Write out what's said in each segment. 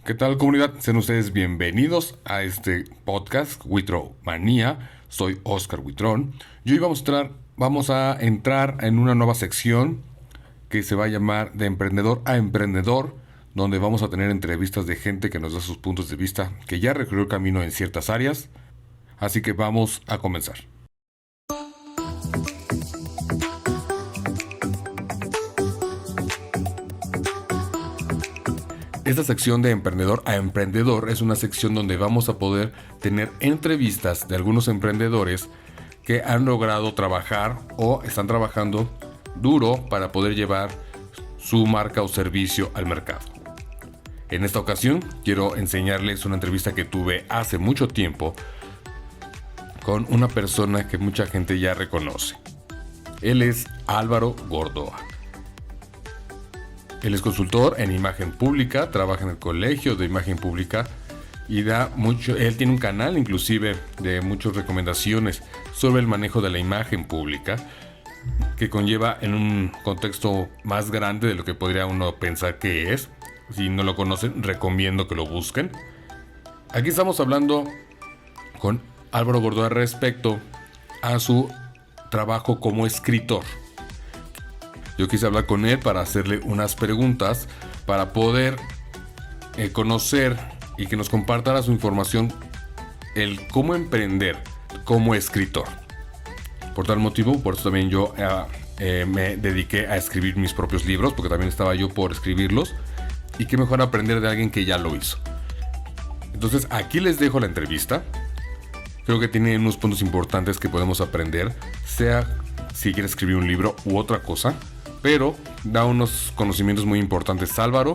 ¿Qué tal, comunidad? Sean ustedes bienvenidos a este podcast Witromanía. Soy Oscar Witrón y hoy vamos a entrar en una nueva sección que se va a llamar De Emprendedor a Emprendedor, donde vamos a tener entrevistas de gente que nos da sus puntos de vista, que ya recorrió el camino en ciertas áreas. Así que vamos a comenzar. Esta sección de Emprendedor a Emprendedor es una sección donde vamos a poder tener entrevistas de algunos emprendedores que han logrado trabajar o están trabajando duro para poder llevar su marca o servicio al mercado. En esta ocasión quiero enseñarles una entrevista que tuve hace mucho tiempo con una persona que mucha gente ya reconoce. Él es Álvaro Gordoa. Él es consultor en imagen pública, trabaja en el Colegio de Imagen Pública y él tiene un canal inclusive de muchas recomendaciones sobre el manejo de la imagen pública, que conlleva en un contexto más grande de lo que podría uno pensar que es. Si no lo conocen, recomiendo que lo busquen. Aquí estamos hablando con Álvaro Gordoa respecto a su trabajo como escritor. Yo quise hablar con él para hacerle unas preguntas para poder conocer y que nos comparta su información, el cómo emprender como escritor. Por tal motivo, por eso también yo me dediqué a escribir mis propios libros, porque también estaba yo por escribirlos, y qué mejor aprender de alguien que ya lo hizo. Entonces aquí les dejo la entrevista. Creo que tiene unos puntos importantes que podemos aprender, sea si quieres escribir un libro u otra cosa, pero da unos conocimientos muy importantes, Álvaro,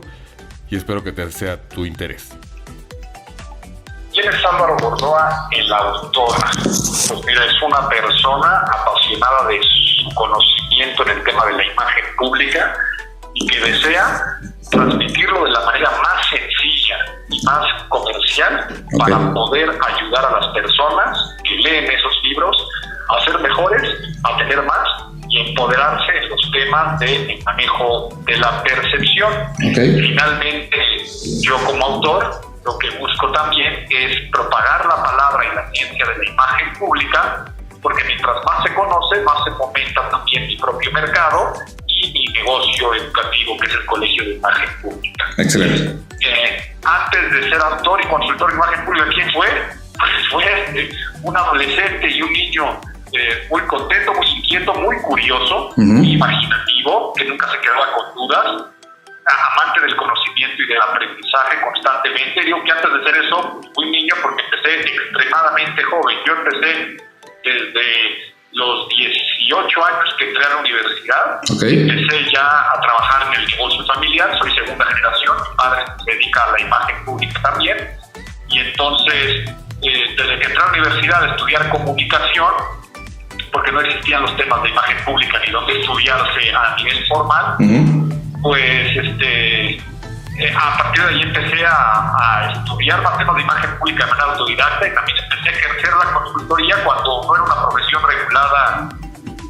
y espero que te sea tu interés. ¿Quién es Álvaro Gordoa, el autor? Pues mira, es una persona apasionada de su conocimiento en el tema de la imagen pública y que desea transmitirlo de la manera más sencilla y más comercial para poder ayudar a las personas que leen esos libros a ser mejores, a tener más y empoderarse en los temas de manejo de la percepción. Finalmente, yo como autor, lo que busco también es propagar la palabra y la ciencia de la imagen pública, porque mientras más se conoce, más se fomenta también mi propio mercado y mi negocio educativo, que es el Colegio de Imagen Pública. Excelente. Antes de ser autor y consultor de imagen pública, ¿quién fue? Pues fue un adolescente y un niño muy contento, muy inquieto, muy curioso, muy imaginativo, que nunca se quedaba con dudas, amante del conocimiento y del aprendizaje constantemente. Digo que antes de ser eso, muy niño, porque empecé extremadamente joven. Yo empecé desde los 18 años que entré a la universidad. Empecé ya a trabajar en el negocio familiar. Soy segunda generación, mi padre se dedica a la imagen pública también, y entonces desde que entré a la universidad a estudiar comunicación, porque no existían los temas de imagen pública ni donde estudiarse a nivel formal, pues a partir de ahí empecé a estudiar más temas de imagen pública de manera autodidacta, y también empecé a ejercer la consultoría cuando no era una profesión regulada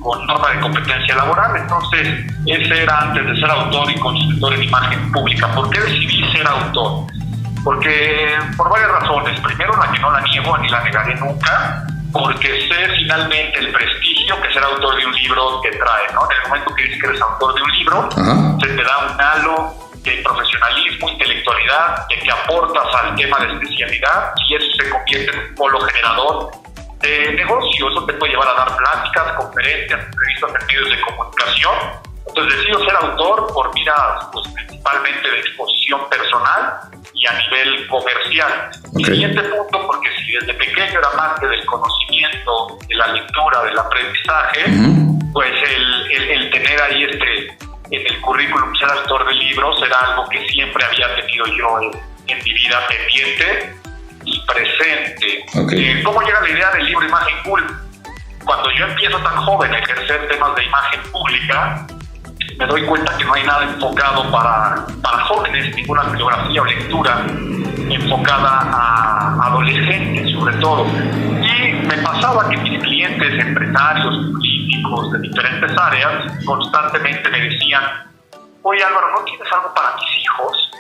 con norma de competencia laboral. Entonces ese era antes de ser autor y consultor en imagen pública. ¿Por qué decidí ser autor? Porque por varias razones. Primero, la que no la niego ni la negaré nunca, porque sé finalmente el prestigio que ser autor de un libro te trae, ¿no? En el momento que dices que eres autor de un libro, se te da un halo de profesionalismo, intelectualidad, de que aportas al tema de especialidad, y eso se convierte en un polo generador de negocio. Eso te puede llevar a dar pláticas, conferencias, entrevistas en medios de comunicación. Entonces decido ser autor por miras, pues, principalmente de exposición personal y a nivel comercial. Siguiente punto, porque si desde pequeño era amante del conocimiento, de la lectura, del aprendizaje, pues el tener ahí en el currículum ser autor de libros era algo que siempre había tenido yo en mi vida pendiente y presente. ¿Cómo llega la idea del libro Imagen Pública? Cuando yo empiezo tan joven a ejercer temas de imagen pública, me doy cuenta que no hay nada enfocado para jóvenes, ninguna bibliografía o lectura enfocada a adolescentes sobre todo. Y me pasaba que mis clientes, empresarios, políticos de diferentes áreas, constantemente me decían: oye Álvaro, ¿no tienes algo para mis hijos?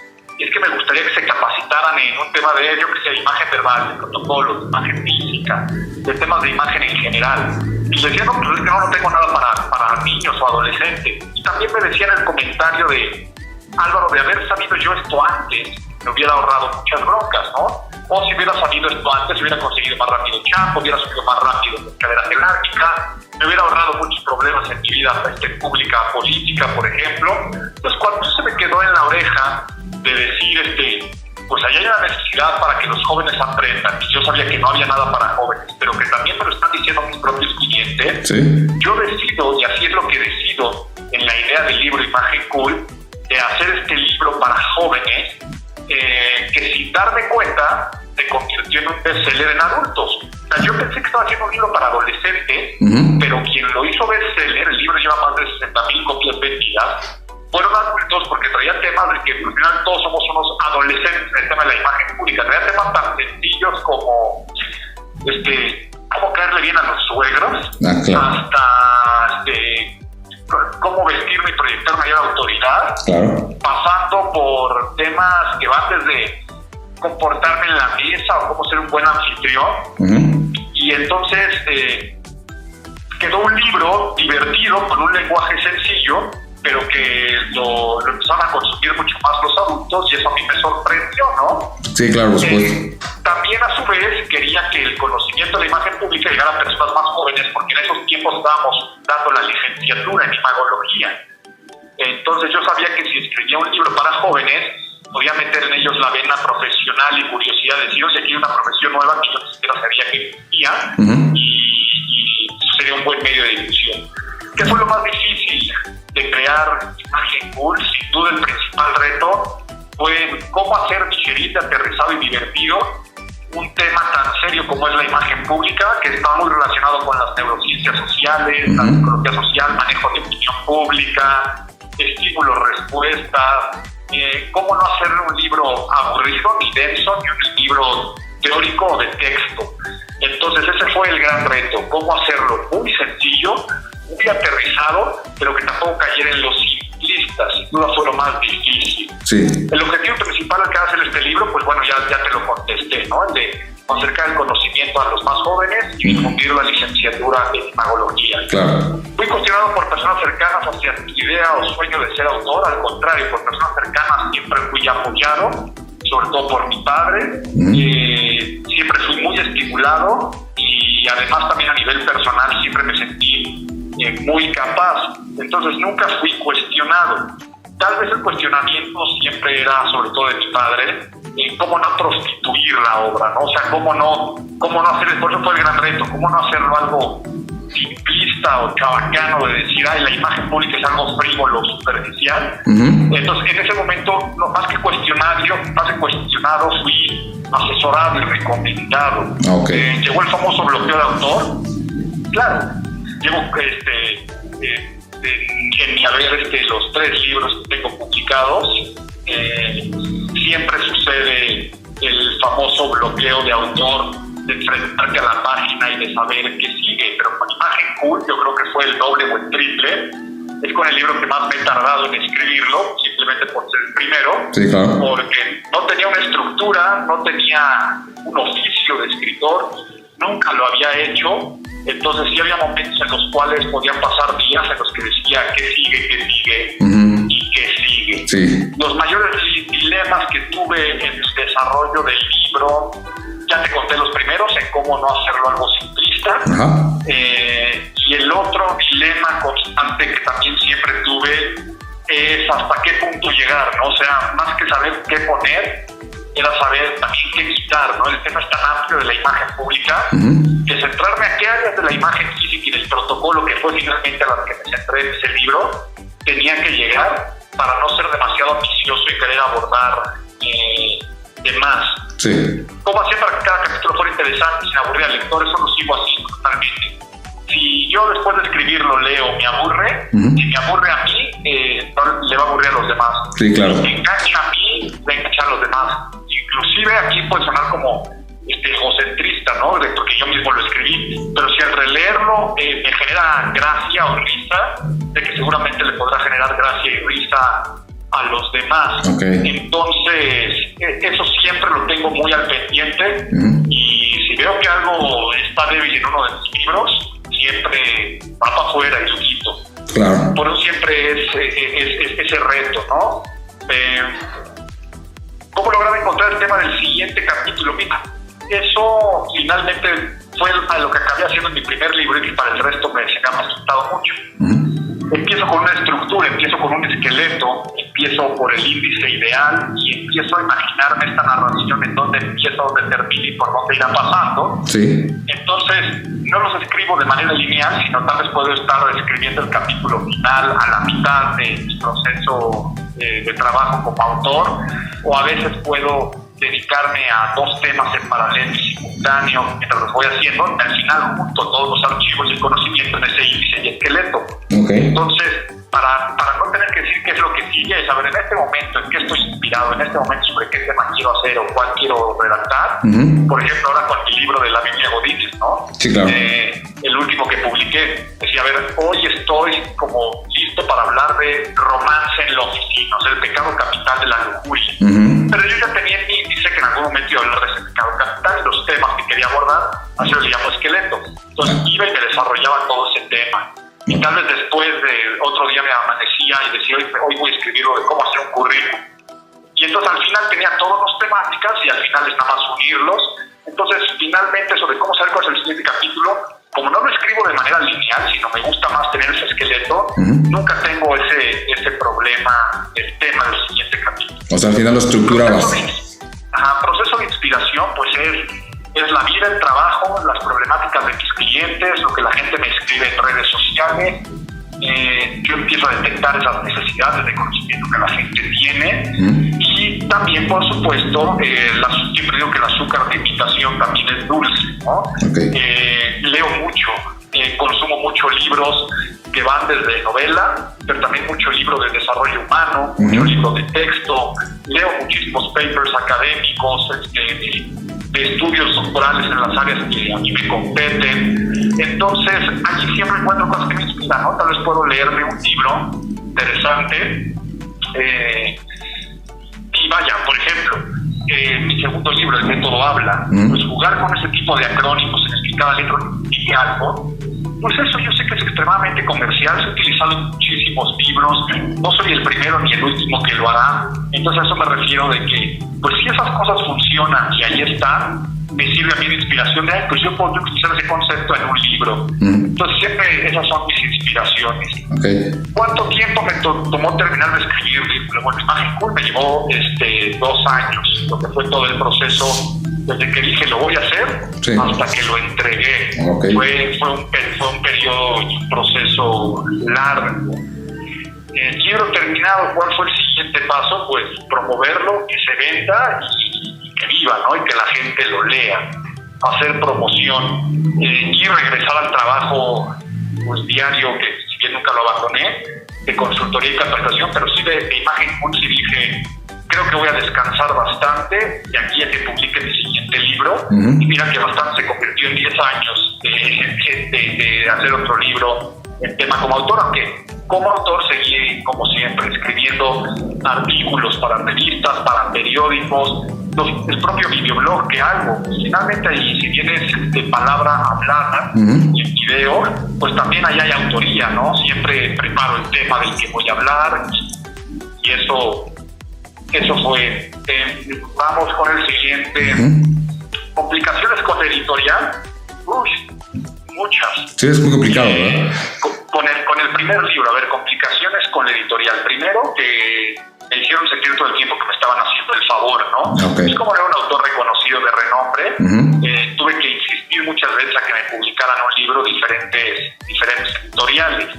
es que me gustaría que se capacitaran en un tema de, yo que sé, imagen verbal, de protocolos, de imagen física, de temas de imagen en general. Y decía, no, pues es que no tengo nada para niños o adolescentes. Y también me decían el comentario de, Álvaro, de haber sabido yo esto antes, me hubiera ahorrado muchas broncas, ¿no? O si hubiera sabido esto antes, hubiera conseguido más rápido el champ, hubiera subido más rápido la escalera jerárquica, me hubiera ahorrado muchos problemas en mi vida pública, política, por ejemplo. Pues cuando se me quedó en la oreja de decir, pues allá hay una necesidad para que los jóvenes aprendan, y yo sabía que no había nada para jóvenes, pero que también me lo están diciendo mis propios clientes, ¿sí? Yo decido, y así es lo que decido en la idea del libro Imagen Cool, de hacer este libro para jóvenes, que sin darme cuenta se convirtió en un bestseller en adultos. O sea, yo pensé que estaba haciendo un libro para adolescentes, pero quien lo hizo bestseller, el libro lleva más de 60,000 copias vendidas, fueron adultos, porque traía temas de que al final todos somos unos adolescentes en el tema de la imagen pública. Traía temas tan sencillos como cómo caerle bien a los suegros, hasta cómo vestirme y proyectar mayor autoridad, pasando por temas que van desde comportarme en la mesa o cómo ser un buen anfitrión. Y entonces quedó un libro divertido con un lenguaje sencillo, pero que lo empezaron a consumir mucho más los adultos, y eso a mí me sorprendió, ¿no? Sí, claro, por supuesto. También a su vez quería que el conocimiento de la imagen pública llegara a personas más jóvenes, porque en esos tiempos estábamos dando la licenciatura en imagología. Entonces yo sabía que si escribía un libro para jóvenes, podía meter en ellos la vena profesional y curiosidad de decir, oye, aquí hay una profesión nueva que yo ni siquiera sabía que existía, y sería un buen medio de difusión. ¿Qué fue lo más difícil de crear Imagen Cool? Sin duda el principal reto fue cómo hacer digerible, aterrizado y divertido un tema tan serio como es la imagen pública, que está muy relacionado con las neurociencias sociales, la psicología social, manejo de opinión pública, estímulos, respuestas. Cómo no hacer un libro aburrido ni denso, ni un libro teórico o de texto. Entonces ese fue el gran reto, cómo hacerlo muy sencillo, muy aterrizado, pero que tampoco cayera en los simplistas. Sin duda fue lo más difícil. Sí. El objetivo principal al que hacer este libro, pues bueno, ya te lo contesté, ¿no? El de acercar el conocimiento a los más jóvenes y difundir la licenciatura en imagología. Claro. Fui cuestionado por personas cercanas hacia mi idea o sueño de ser autor. Al contrario, por personas cercanas siempre fui apoyado, sobre todo por mi padre. Siempre fui muy estimulado, y además también a nivel personal siempre me sentí muy capaz. Entonces nunca fui cuestionado. Tal vez el cuestionamiento siempre era, sobre todo de mi padre, cómo no prostituir la obra, ¿no? O sea, cómo no hacer, por eso fue el gran reto, cómo no hacerlo algo simplista o chabacano de decir, ay, la imagen pública es algo frívolo, superficial. Entonces, en ese momento, no, más que cuestionado, fui asesorado y recomendado. Llegó el famoso bloqueo de autor. Claro, llevo en mi haber los 3 libros que tengo publicados, siempre sucede el famoso bloqueo de autor, de enfrentarte a la página y de saber qué sigue. Pero con Imagen Cool yo creo que fue el doble o el triple. Es con el libro que más me he tardado en escribirlo, simplemente por ser el primero. Sí, claro. Porque no tenía una estructura, no tenía un oficio de escritor, nunca lo había hecho. Entonces sí había momentos en los cuales podían pasar días en los que decía qué sigue y qué sigue. Sí. Los mayores dilemas que tuve en el desarrollo del libro, ya te conté los primeros, en cómo no hacerlo algo simplista. Y el otro dilema constante que también siempre tuve es hasta qué punto llegar, ¿no? O sea, más que saber qué poner, era saber también qué quitar, ¿no? El tema es tan amplio de la imagen pública, que centrarme a qué áreas de la imagen física y del protocolo, que fue finalmente a las que me centré en ese libro, tenía que llegar para no ser demasiado ambicioso y querer abordar de más. Sí. ¿Cómo hacer para que cada capítulo fuera interesante sin aburrir al lector? Eso lo sigo así totalmente. Si yo después de escribirlo leo, me aburre, si me aburre a mí, no le va a aburrir a los demás. Sí, claro. Si me engancha a mí, va a enganchar a los demás. Inclusive aquí puede sonar como egocentrista, ¿no? Porque yo mismo lo escribí, pero si al releerlo me genera gracia o risa, de que seguramente le podrá generar gracia y risa a los demás. Entonces, eso siempre lo tengo muy al pendiente, y si veo que algo está débil en uno de mis libros, siempre va para afuera y lo quito. Claro. Por eso siempre es ese reto, ¿no? ¿Cómo lograr encontrar el tema del siguiente capítulo? Mira, eso finalmente fue a lo que acabé haciendo en mi primer libro, y que para el resto me ha resultado mucho. Empiezo con una estructura, empiezo con un esqueleto, empiezo por el índice ideal y empiezo a imaginarme esta narración en dónde empieza, dónde termina y por dónde irá pasando. Sí. Entonces, no los escribo de manera lineal, sino tal vez puedo estar escribiendo el capítulo final a la mitad de mi proceso de trabajo como autor, o a veces puedo dedicarme a 2 temas en paralelo y simultáneo mientras los voy haciendo, y al final junto todos los archivos y el conocimiento en ese índice y esqueleto. Entonces, para no tener que decir qué es lo que sigue, es saber en este momento en qué estoy inspirado, en este momento sobre qué tema quiero hacer o cuál quiero redactar. Por ejemplo, ahora con mi libro de la Biblia Godínez, ¿no? Sí, claro. El último que publiqué, decía, a ver, hoy estoy como listo para hablar de romance en la oficina, o sea, el pecado capital de la lujuria. Pero yo ya tenía en mi índice que en algún momento iba a hablar de ese pecado capital, y los temas que quería abordar, así lo llamo esqueleto. Entonces iba y me desarrollaba todo ese tema. Y tal vez después de otro día me amanecía y decía, hoy voy a escribir de cómo hacer un currículum. Y entonces al final tenía todas las temáticas, y al final es nada más unirlos. Entonces finalmente sobre cómo saber cuál es el siguiente capítulo, como no lo escribo de manera lineal, sino me gusta más tener ese esqueleto, nunca tengo ese problema del tema del siguiente capítulo. O sea, al final lo estructurabas. Proceso de inspiración, pues es la vida, el trabajo, las problemáticas de mis clientes, lo que la gente me escribe en redes sociales. Yo empiezo a detectar esas necesidades de conocimiento que la gente tiene, y también, por supuesto, siempre digo que el azúcar de imitación también es dulce, ¿no? Leo mucho, consumo muchos libros que van desde novela, pero también mucho libro de desarrollo humano, mucho libro de texto, leo muchísimos papers académicos, de estudios doctorales en las áreas que a mí me competen. Entonces, allí siempre encuentro cosas que me inspiran, ¿no? Tal vez puedo leerme un libro interesante, y vaya, por ejemplo, mi segundo libro, El Método Habla, pues jugar con ese tipo de acrónimos en el que cada letra dice algo, pues eso yo sé que es extremadamente comercial, se ha utilizado en muchísimos libros, no soy el primero ni el último que lo hará. Entonces a eso me refiero de que, pues si esas cosas funcionan y ahí están, me sirve a mí de inspiración de, pues yo puedo utilizar ese concepto en un libro. Entonces siempre esas son mis inspiraciones. ¿Cuánto tiempo me tomó terminar de escribir? Bueno, Imagen Cool me llevó 2 años, lo que fue todo el proceso desde que dije lo voy a hacer hasta que lo entregué. Fue un periodo y un proceso largo. Quiero terminado. ¿Cuál fue el siguiente paso? Pues promoverlo, que se venda y que viva, ¿no? Y que la gente lo lea, hacer promoción, y regresar al trabajo pues, diario, que si bien nunca lo abandoné, de consultoría y capacitación, pero sí de Imagen Cool. Sí dije, creo que voy a descansar bastante de aquí a que publique mi siguiente libro. Y mira que bastante se convirtió en 10 años de hacer otro libro en tema como autor, aunque como autor seguí, como siempre, escribiendo artículos para revistas, para periódicos, el propio videoblog que hago. Finalmente ahí, si bien es de palabra hablada y en video, pues también ahí hay autoría, ¿no? Siempre preparo el tema del que voy a hablar, y eso fue. Vamos con el siguiente. Complicaciones con la editorial. Muchas. Sí, es muy complicado, ¿verdad? Con el primer libro, a ver, complicaciones con la editorial. Primero, que me hicieron sentir todo el tiempo que me estaban haciendo el favor, ¿no? Es como era un autor reconocido de renombre, tuve que insistir muchas veces a que me publicaran un libro diferentes editoriales.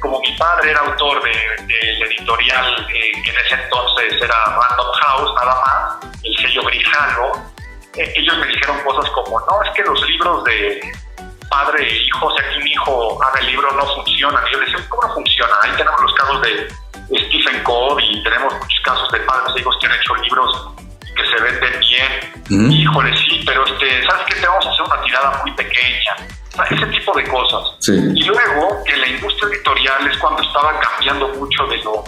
Como mi padre era autor del editorial que en ese entonces era Random House, nada más, el sello Grijalvo, ellos me dijeron cosas como, no, es que los libros de padre e hijo, o sea, que un hijo haga el libro no funcionan. Y yo decía, ¿cómo no funciona? Ahí tenemos los casos de Stephen Covey, y tenemos muchos casos de padres e hijos que han hecho libros que se venden bien. Híjole, sí, pero ¿sabes qué? Te vamos a hacer una tirada muy pequeña. O sea, ese tipo de cosas. Y luego, que la industria editorial es cuando estaba cambiando mucho de lo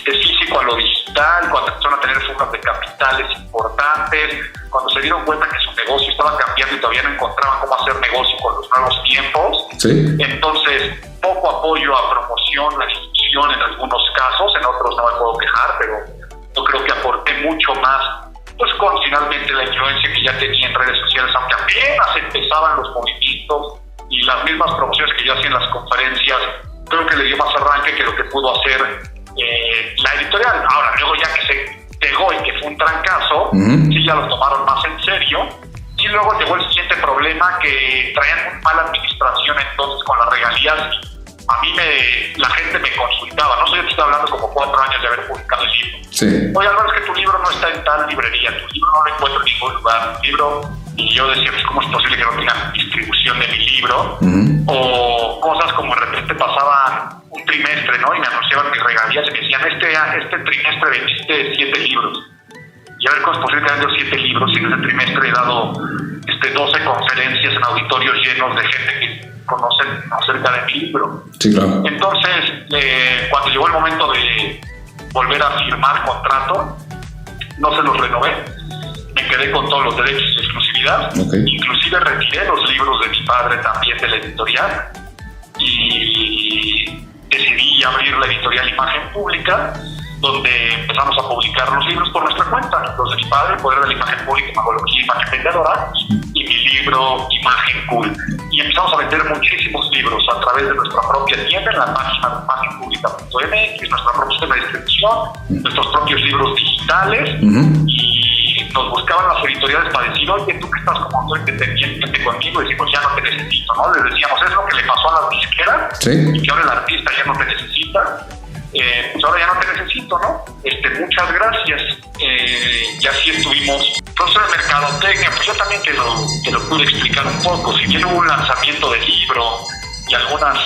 físico a lo digital, cuando empezaron a tener fugas de capitales importantes, cuando se dieron cuenta que su negocio estaba cambiando y todavía no encontraban cómo hacer negocio con los nuevos tiempos. Sí. Entonces, poco apoyo a promoción, a difusión en algunos casos, en otros no me puedo quejar, pero yo creo que aporté mucho más, pues con finalmente la influencia que ya tenía en redes sociales, aunque apenas empezaban los movimientos y las mismas promociones que yo hacía en las conferencias, creo que le dio más arranque que lo que pudo hacer la editorial. Ahora, luego ya que se pegó y que fue un trancazo, sí ya lo tomaron más en serio, y luego llegó el siguiente problema, que traían muy mala administración entonces con las regalías. A mí la gente me consultaba, no sé, yo te estoy hablando como 4 años de haber publicado el libro. Sí. Oye, Álvaro, es que tu libro no está en tal librería, tu libro no lo encuentro en ningún lugar, tu libro, y yo decía, pues, ¿cómo es posible que no tengan distribución de mi libro? O cosas como de repente pasaban un trimestre, ¿no? Y me anunciaban mis regalías y me decían, este trimestre vendiste 7 libros. Y a ver, ¿cómo es posible que haya vendido 7 libros? Y en ese trimestre he dado 12 conferencias en auditorios llenos de gente que conocen acerca de mi libro. Sí, claro. Entonces, cuando llegó el momento de volver a firmar contrato, no se los renové. Me quedé con todos los derechos de exclusividad. Okay. Inclusive retiré los libros de mi padre también de la editorial y decidí abrir la editorial Imagen Pública, donde empezamos a publicar los libros por nuestra cuenta, los de mi padre, El Poder de la Imagen Pública, Magología, Imagen Vendedora, y mi libro Imagen Cool. Y empezamos a vender muchísimos libros a través de nuestra propia tienda, en la página de imagenpublica.mx, nuestra propia sistema de distribución, nuestros propios libros digitales, y nos buscaban las editoriales para decir, oye, tú que estás como autor independiente conmigo, y decimos, ya no te necesito, ¿no? Les decíamos, es lo que le pasó a las disqueras, sí, y que ahora el artista ya no te necesita. Pues ahora ya no te necesito, ¿no? Muchas gracias. Y así estuvimos. Proceso de mercadotecnia, pues yo también te lo pude explicar un poco. Si bien hubo un lanzamiento del libro y algunas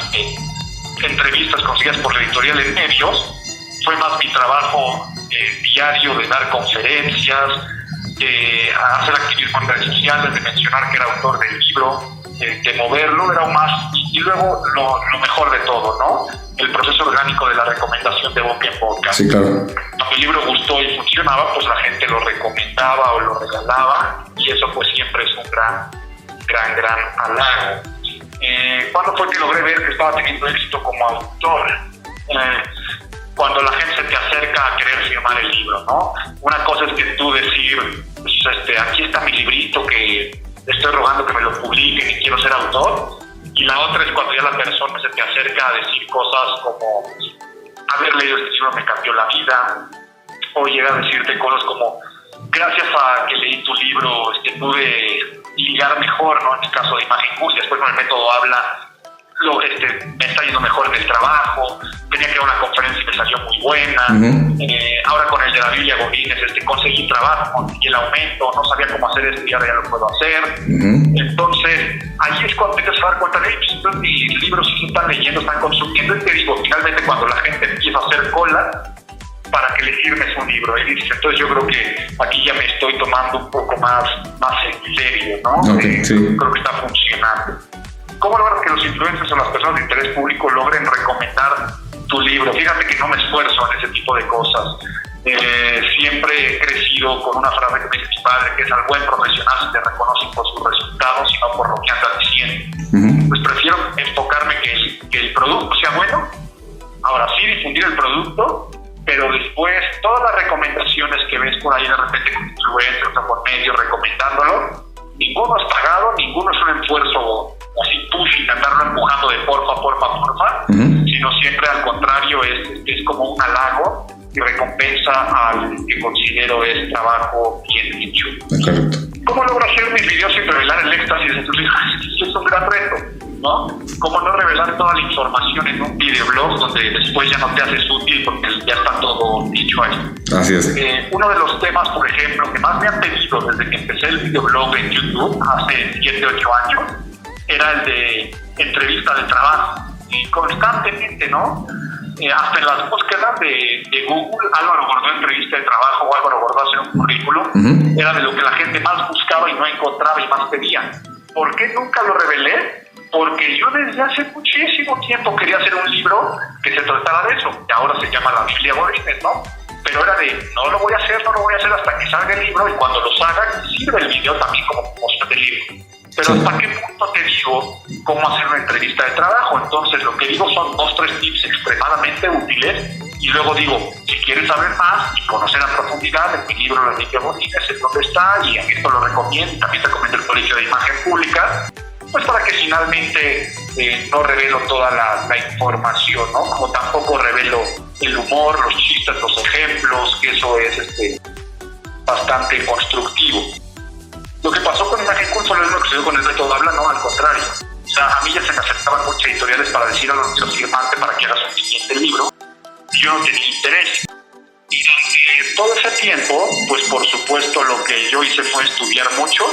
entrevistas conseguidas por la editorial en medios, fue más mi trabajo diario de dar conferencias, de hacer activismo en redes sociales, de mencionar que era autor del libro, de moverlo, era aún más. Y luego lo mejor de todo, ¿no? El proceso orgánico de la recomendación de boca en boca. Sí, claro. Cuando el libro gustó y funcionaba, pues la gente lo recomendaba o lo regalaba, y eso pues siempre es un gran halago. ¿Cuándo fue que logré ver que estaba teniendo éxito como autor? Cuando la gente se te acerca a querer firmar el libro, ¿no? Una cosa es que tú decir, pues, aquí está mi librito que estoy rogando que me lo publiquen y quiero ser autor. Y la otra es cuando ya la persona se te acerca a decir cosas como, haber leído este libro me cambió la vida, o llega a decirte cosas como, gracias a que leí tu libro pude ligar mejor, ¿no? En el caso de Imagen Cool, después con el método habla, me está yendo mejor en el trabajo, tenía que dar una conferencia y me salió muy buena. Ahora con el de la Biblia Godínez, conseguí trabajo, conseguí el aumento, no sabía cómo hacer esto y ahora ya lo puedo hacer. Entonces, ahí es cuando te empiezas a dar cuenta de que mis libros sí se están leyendo, están consumiendo, y te digo, finalmente cuando la gente empieza a hacer cola para que le firmes un libro, entonces yo creo que aquí ya me estoy tomando un poco más en serio, ¿no? Okay, sí. Creo que está funcionando. ¿Cómo logras que los influencers o las personas de interés público logren recomendar tu libro? Fíjate que no me esfuerzo en ese tipo de cosas. Siempre he crecido con una frase que me dice mi padre, que es: al buen profesional se le reconoce por sus resultados y no por lo que anda diciendo. Pues prefiero enfocarme que el producto sea bueno. Ahora sí, difundir el producto, pero después todas las recomendaciones que ves por ahí de repente con influencers o por medios recomendándolo, ninguno es pagado, ninguno es un esfuerzo así pushing, andarlo empujando de porfa, sino siempre al contrario, es como un halago y recompensa al que considero es trabajo bien hecho. Correcto. ¿Cómo logro hacer mis videos sin revelar el éxtasis de tus libros? Es un gran reto, ¿no? ¿Cómo no revelar toda la información en un videoblog donde después ya no te haces útil porque ya está todo dicho ahí? Así es. Uno de los temas, por ejemplo, que más me han pedido desde que empecé el videoblog en YouTube hace 7, 8 años, era el de entrevista de trabajo. Y constantemente, ¿no? Hasta en las búsquedas de Google, Álvaro Gordó entrevista de trabajo o Álvaro Gordó hacer un currículum, era de lo que la gente más buscaba y no encontraba y más pedía. ¿Por qué nunca lo revelé? porque yo desde hace muchísimo tiempo quería hacer un libro que se tratara de eso, que ahora se llama La Biblia Godínez, ¿no? Pero era de, no lo voy a hacer hasta que salga el libro, y cuando lo salga, sirve el video también como post del libro. Pero sí. ¿hasta qué punto te digo cómo hacer una entrevista de trabajo? Entonces, lo que digo son 2-3 tips extremadamente útiles, y luego digo, si quieres saber más y conocer a profundidad, en mi libro La Biblia Godínez es donde está, y en esto lo recomiendo, también recomiendo el Colegio de Imagen Pública, pues para que finalmente no revelo toda la información, ¿no? Como tampoco revelo el humor, los chistes, los ejemplos, que eso es bastante constructivo. Lo que pasó con Imagen Cool no es lo que sucedió con el método Habla, no, al contrario. O sea, a mí ya se me acercaban muchas editoriales para decir a los quiero firmarte para que hagas un siguiente libro, y yo no tenía interés. Y durante todo ese tiempo, pues por supuesto lo que yo hice fue estudiar mucho.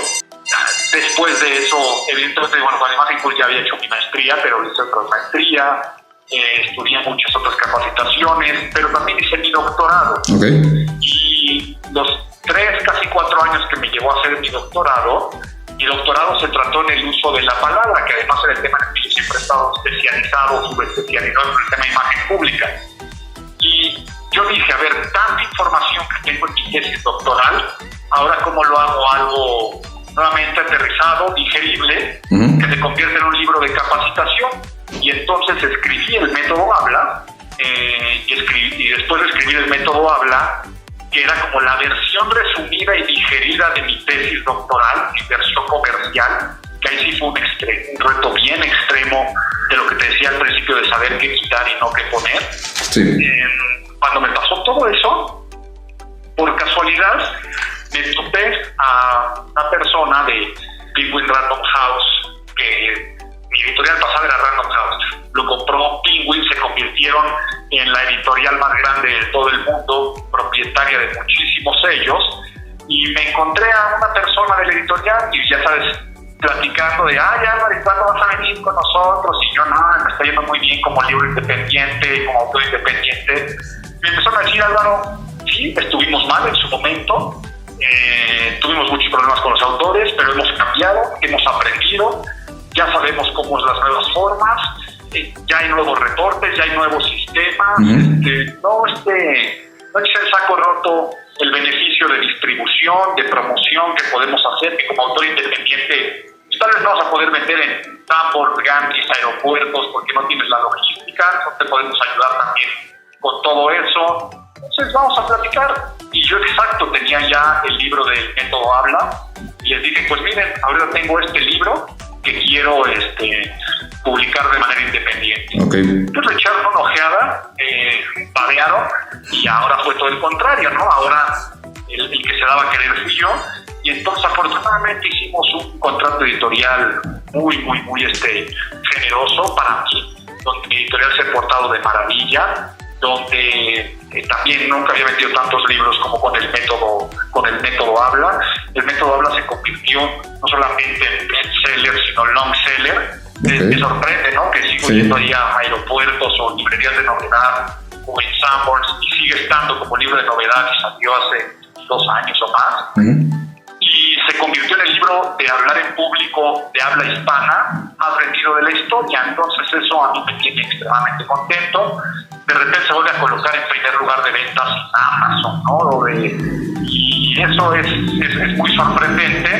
Después de eso, evidentemente, bueno, con Imagen Cool ya había hecho mi maestría, pero hice otra maestría, estudié muchas otras capacitaciones, pero también hice mi doctorado. Okay. Y los 3, casi 4 años que me llevó a hacer mi doctorado se trató en el uso de la palabra, que además era el tema en el que yo siempre he estado especializado, subespecializado en el tema de imagen pública. Y yo dije, a ver, tanta información que tengo en mi tesis doctoral, ahora cómo lo hago algo nuevamente aterrizado, digerible, que se convierte en un libro de capacitación. Y entonces escribí el método Habla, y después de escribir el método Habla, que era como la versión resumida y digerida de mi tesis doctoral, mi versión comercial, que ahí sí fue un reto bien extremo de lo que te decía al principio de saber qué quitar y no qué poner. Sí. Cuando me pasó todo eso, por casualidad, me topé a una persona de Penguin Random House, que mi editorial pasada era Random House. Lo compró Penguin, se convirtieron en la editorial más grande de todo el mundo, propietaria de muchísimos sellos, y me encontré a una persona de la editorial, y ya sabes, platicando de, Álvaro, ¿cuándo vas a venir con nosotros? Y yo, no, me está yendo muy bien como libro independiente, como autor independiente. Me empezaron a decir, Álvaro, sí, estuvimos mal en su momento, tuvimos muchos problemas con los autores, pero hemos cambiado, hemos aprendido, ya sabemos cómo son las nuevas formas, ya hay nuevos reportes, ya hay nuevos sistemas, no es el saco roto el beneficio de distribución, de promoción que podemos hacer, que como autor independiente tal vez no vas a poder vender en Tambor, Gandhi, aeropuertos, porque no tienes la logística, no te podemos ayudar también con todo eso. Entonces vamos a platicar. Y yo tenía ya el libro del método Habla, y les dije, pues miren, ahora tengo este libro que quiero publicar de manera independiente. Okay. Entonces le echaron una ojeada, padearon, y ahora fue todo el contrario, ¿no? Ahora el que se daba a querer fui yo, y entonces afortunadamente hicimos un contrato editorial muy generoso para mí, donde mi editorial se ha portado de maravilla, donde también nunca había vendido tantos libros como con el método Habla. El método Habla se convirtió no solamente en bestseller, sino long seller. Okay. Me sorprende, ¿no? Que sigo yendo ahí a aeropuertos o librerías de novedad, o en Sanborns, y sigue estando como libro de novedad, y salió hace 2 años o más. Y se convirtió en el libro de hablar en público de habla hispana más vendido de la historia. Entonces eso a mí me tiene extremadamente contento. De repente se vuelve a colocar en primer lugar de ventas en Amazon, ¿no? Y eso es muy sorprendente.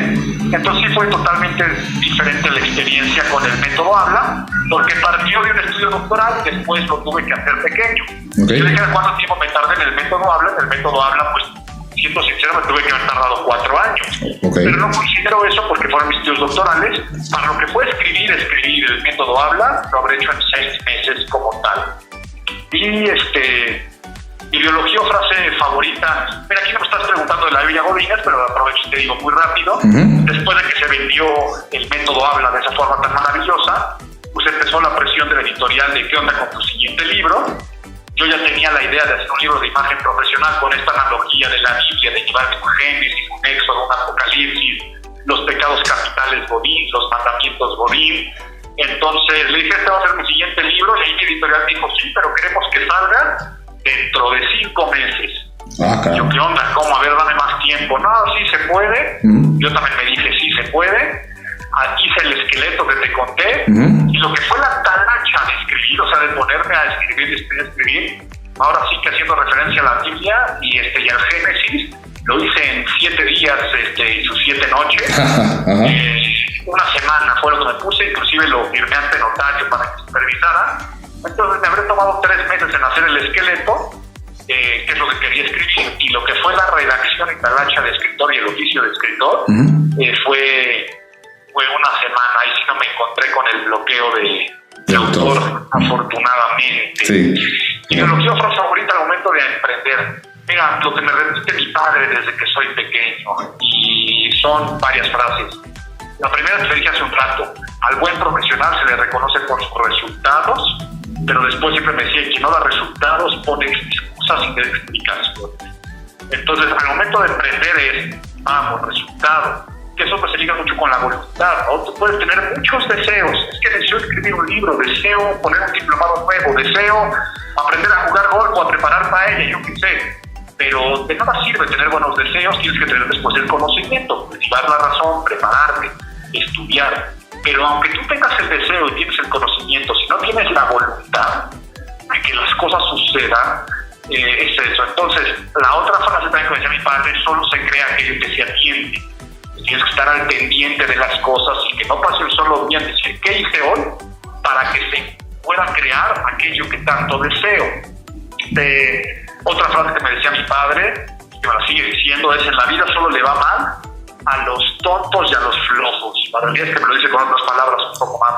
Entonces sí fue totalmente diferente la experiencia con el método Habla, porque partió de un estudio doctoral y después lo tuve que hacer pequeño. Okay. Yo le dije, ¿cuánto tiempo me tardé en el método Habla? En el método Habla, pues, siendo sincero, me tuve que haber tardado 4 años. Okay. Pero no considero eso porque fueron mis estudios doctorales. Para lo que fue escribir el método Habla, lo habré hecho en 6 meses como tal. Y mi biología o frase favorita, mira, aquí no me estás preguntando de la Biblia Godínez, pero aprovecho y te digo muy rápido. Después de que se vendió el método Habla de esa forma tan maravillosa, pues empezó la presión de la editorial de qué onda con tu siguiente libro. Yo ya tenía la idea de hacer un libro de imagen profesional con esta analogía de la Biblia, de llevar un Génesis, un Éxodo, un Apocalipsis, los pecados capitales Godín, los mandamientos Godín. Entonces le dije, este va a ser mi siguiente libro, y ahí mi editorial dijo, sí, pero queremos que salga dentro de 5 meses. Yo, ¿qué onda? ¿Cómo? A ver, dame más tiempo. No, sí se puede. Yo también me dije, sí se puede. hice el esqueleto que te conté, y lo que fue la talacha de escribir, o sea, de ponerme a escribir, ahora sí que haciendo referencia a la Biblia y al Génesis, lo hice en 7 días y sus 7 noches. Una semana fue lo que me puse, inclusive lo firmé ante notario para que supervisara. Entonces me habré tomado 3 meses en hacer el esqueleto, que es lo que quería escribir, y lo que fue la redacción y talacha de escritor y el oficio de escritor, fue una semana. Ahí sí no me encontré con el bloqueo de autor, afortunadamente. Sí. Y lo que yo favorita al momento de emprender, mira, lo que me repite mi padre desde que soy pequeño, y son varias frases. La primera te dije hace un rato: al buen profesional se le reconoce por sus resultados, pero después siempre me decía: quien no da resultados pone excusas sin explicaciones. Entonces, al momento de emprender es, vamos, resultado. Que eso pues se liga mucho con la voluntad, ¿no? Tú puedes tener muchos deseos. Es que deseo escribir un libro, deseo poner un diplomado nuevo, deseo aprender a jugar golf o a preparar paella, yo qué sé. Pero de nada sirve tener buenos deseos, tienes que tener después el conocimiento, cultivar la razón, prepararte, estudiar. Pero aunque tú tengas el deseo y tienes el conocimiento, si no tienes la voluntad de que las cosas sucedan, es eso. Entonces, la otra frase también que me decía mi padre: solo se crea aquello que se atiende. Tienes que estar al pendiente de las cosas y que no pase un solo día de decir qué hice hoy para que se pueda crear aquello que tanto deseo. Otra frase que me decía mi padre, que me la sigue diciendo, es: en la vida solo le va mal a los tontos y a los flojos. La realidad es que me lo dice con otras palabras un poco más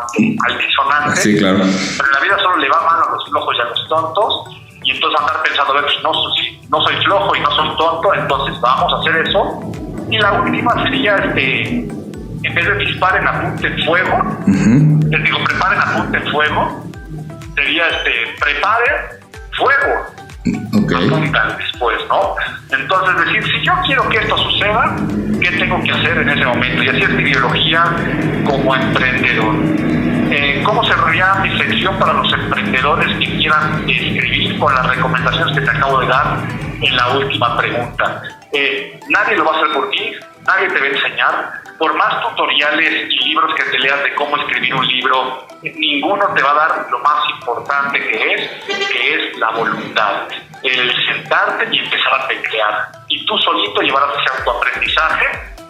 altisonantes. Sí, claro. Pero en la vida solo le va mal a los flojos y a los tontos. Y entonces andar pensando, a ver, pues no soy flojo y no soy tonto, entonces vamos a hacer eso. Y la última sería, en vez de disparen, apunten fuego. Les digo, preparen, apunten fuego. Sería, preparen fuego. Apuntan después, ¿no? Entonces decir, si yo quiero que esto suceda, ¿qué tengo que hacer en ese momento? Y así es mi ideología como emprendedor. ¿Cómo cerraría mi sección para los emprendedores que quieran escribir con las recomendaciones que te acabo de dar en la última pregunta? Nadie lo va a hacer por ti, nadie te va a enseñar. Por más tutoriales y libros que te leas de cómo escribir un libro, ninguno te va a dar lo más importante que es la voluntad. El sentarte y empezar a teclear. Y tú solito llevarás ese autoaprendizaje,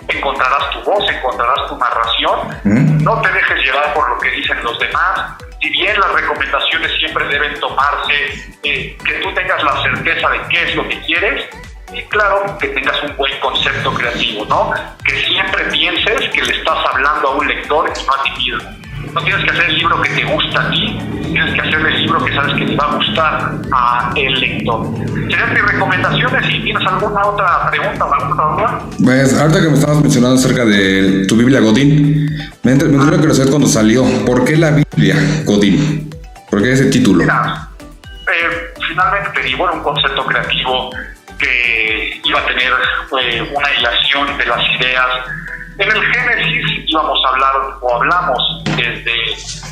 encontrarás tu voz, encontrarás tu narración. No te dejes llevar por lo que dicen los demás. Si bien las recomendaciones siempre deben tomarse, que tú tengas la certeza de qué es lo que quieres, y claro, que tengas un buen concepto creativo, ¿no? Que siempre pienses que le estás hablando a un lector y no a ti mismo. No tienes que hacer el libro que te gusta a ti, tienes que hacer el libro que sabes que le va a gustar a el lector. Serían mis recomendaciones. Si tienes alguna otra pregunta o alguna otra duda. Pues ahorita que me estabas mencionando acerca de tu Biblia Godín, me gustaría conocer cuando salió. ¿Por qué la Biblia Godín? ¿Por qué ese título? Mira, finalmente te digo, era un concepto creativo que iba a tener una hilación de las ideas. En el Génesis íbamos a hablar, o hablamos, desde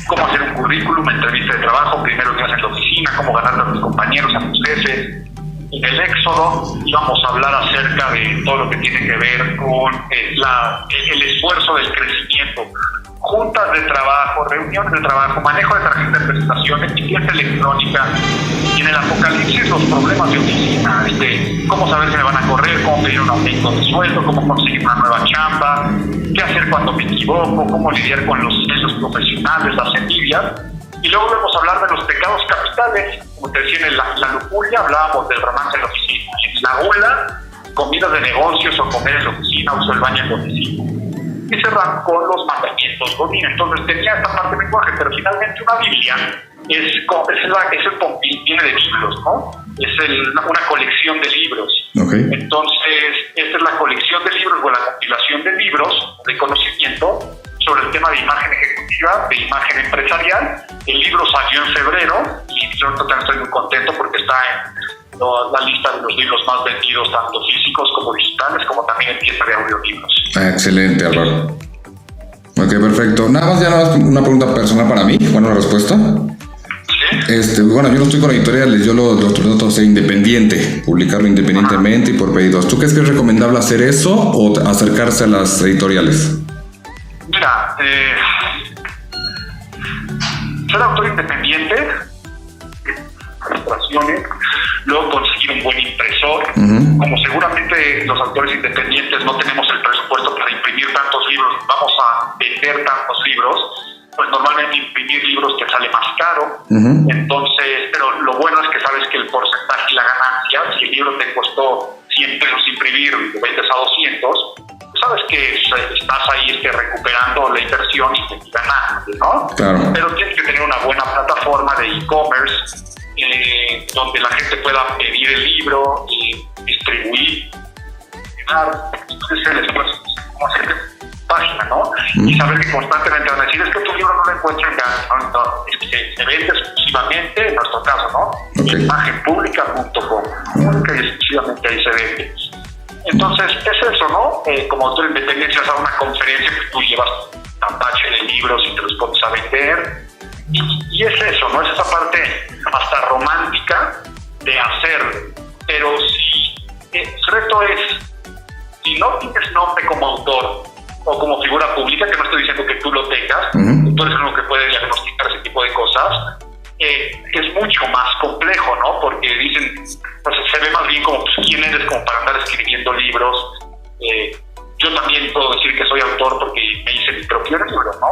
cómo hacer un currículum, entrevista de trabajo, primeros días en la oficina, cómo ganar a tus compañeros, a tus jefes. En el Éxodo íbamos a hablar acerca de todo lo que tiene que ver con el esfuerzo del crecimiento, juntas de trabajo, reuniones de trabajo, manejo de tarjetas de presentaciones, etiqueta electrónica. Y en el Apocalipsis, los problemas de oficina, cómo saber si me van a correr, cómo pedir un aumento de sueldo, cómo conseguir una nueva chamba, qué hacer cuando me equivoco, cómo lidiar con los celos profesionales, las envidias. Y luego vamos a hablar de los pecados capitales, como te decía, en la lujuria hablábamos del romance en la oficina, en la gula, comidas de negocios o comer en la oficina, uso el baño en la oficina. Y cerrar con los mandamientos Godín. Entonces tenía esta parte de lenguaje, pero finalmente una Biblia es el compil, viene de libros, ¿no? Es una colección de libros. Okay. Entonces, esta es la colección de libros o la compilación de libros de conocimiento sobre el tema de imagen ejecutiva, de imagen empresarial. El libro salió en febrero y yo también estoy muy contento porque está en la lista de los libros más vendidos, tanto físicos como digitales, como también en tienda de audiolibros. Excelente, Álvaro. Ok, perfecto. Nada más una pregunta personal para mí. Bueno, la respuesta. ¿Sí? Bueno, yo no estoy con editoriales, yo lo trato de ser independiente, publicarlo independientemente y por pedidos. ¿Tú crees que es recomendable hacer eso o acercarse a las editoriales? Mira, ser autor independiente, ilustraciones, luego conseguir un buen impresor. Como seguramente los autores independientes no tenemos el presupuesto para imprimir tantos libros, vamos a vender tantos libros, pues normalmente imprimir libros te sale más caro. Entonces, pero lo bueno es que sabes que el porcentaje y la ganancia, si el libro te costó 100 pesos imprimir, lo vendes a 200, sabes que estás ahí recuperando la inversión y ganando, ¿no? Claro. Pero tienes que tener una buena plataforma de e-commerce donde la gente pueda pedir el libro y distribuir, cómo hacer página, ¿no? Y saber que constantemente van a decir, es que tu libro no lo encuentro en casa, ¿no? Es que se vende exclusivamente, en nuestro caso, ¿no? Okay. Imagenpublica.com, única y exclusivamente ahí se vende. Entonces, es eso, ¿no? Como autor independiente, vas a una conferencia que tú llevas un tapache de libros y te los pones a vender. Y es eso, ¿no? Es esa parte hasta romántica de hacer. Pero si el reto es, si no tienes nombre como autor o como figura pública, que no estoy diciendo que tú lo tengas, tú eres uno que puede diagnosticar ese tipo de cosas, es mucho más complejo, ¿no? Porque dicen, pues se ve más bien como, pues, ¿quién eres como para andar escribiendo libros? Yo también puedo decir que soy autor porque me hice mi propio libro, ¿no?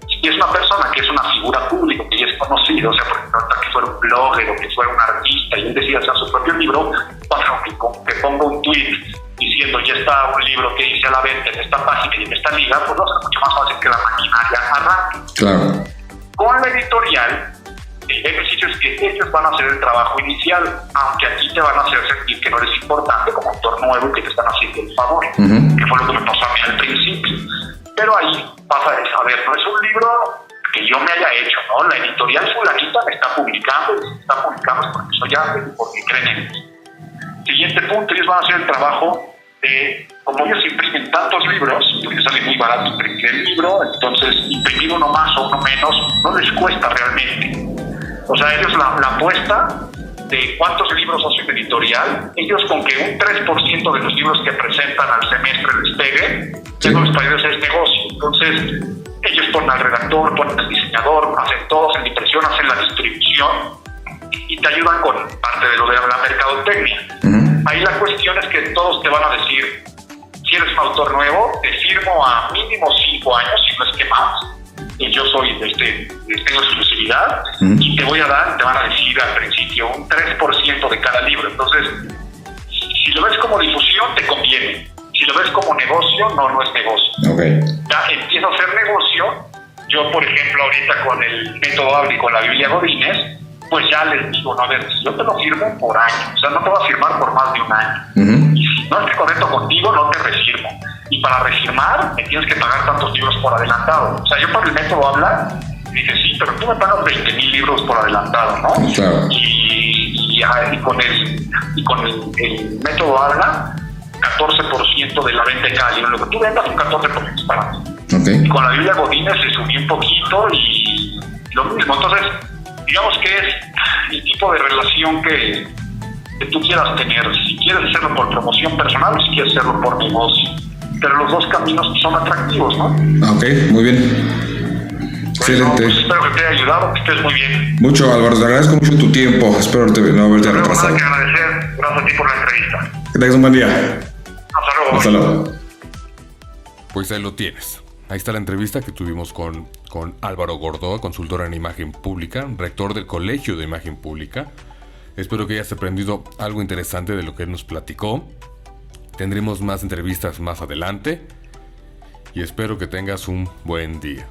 Y es una persona que es una figura pública, que ya es conocido, o sea, por ejemplo, que fuera un blogger o que fuera un artista y él decida hacer su propio libro, pasa que ponga un tweet diciendo ya está un libro que hice a la venta en esta página y en esta liga, pues va a ser mucho más fácil que la maquinaria arranque. Claro. Con la editorial, el beneficio es que ellos van a hacer el trabajo inicial, aunque aquí te van a hacer sentir que no eres importante como autor nuevo y que te están haciendo el favor, que fue lo que me pasó a mí al principio. Pero ahí pasa de saber, no es un libro que yo me haya hecho, ¿no? La editorial fulanita me está publicando, y si está publicando es porque soy alguien y porque creen en mí. Siguiente punto, ellos van a hacer el trabajo de, como ellos imprimen tantos libros, porque sale muy barato imprimir el libro, entonces imprimir uno más o uno menos no les cuesta realmente. O sea, ellos la apuesta de cuántos libros hace una editorial, ellos con que un 3% de los libros que presentan al semestre les pegue, eso les parece es negocio. Entonces, ellos ponen al redactor, ponen al diseñador, hacen todo, hacen la impresión, hacen la distribución y te ayudan con parte de lo de la mercadotecnia. Ahí la cuestión es que todos te van a decir, si eres un autor nuevo, te firmo a mínimo 5 años, si no es que más. Y yo soy, tengo exclusividad y te voy a dar, te van a decir al principio un 3% de cada libro. Entonces, si lo ves como difusión, te conviene. Si lo ves como negocio, no es negocio. Okay. Ya empieza a ser negocio. Yo, por ejemplo, ahorita con el método Habla y con la Biblia Godínez, pues ya les digo, no, a ver, yo te lo firmo por año. O sea, no te voy a firmar por más de un año. Y si no estoy correcto contigo, no te refirmo. Y para refirmar, me tienes que pagar tantos libros por adelantado. O sea, yo por el método Habla, dije, sí, pero tú me pagas 20,000 libros por adelantado, ¿no? Claro. Y con el método Habla, 14% de la venta de cada libro. Lo que tú vendas, un 14% es para mí. Okay. Y con la Biblia Godínez se subió un poquito y lo mismo. Entonces, digamos que es el tipo de relación que tú quieras tener. Si quieres hacerlo por promoción personal o si quieres hacerlo por negocio. Pero los dos caminos son atractivos, ¿no? Ok, muy bien. Excelente. Pues espero que te haya ayudado, que estés muy bien. Mucho, Álvaro, te agradezco mucho tu tiempo. Espero no haberte retrasado. Nada que agradecer. Gracias a ti por la entrevista. Que tengas un buen día. Hasta luego. Hasta luego. Pues ahí lo tienes. Ahí está la entrevista que tuvimos con Álvaro Gordoa, consultor en imagen pública, rector del Colegio de Imagen Pública. Espero que hayas aprendido algo interesante de lo que él nos platicó. Tendremos más entrevistas más adelante y espero que tengas un buen día.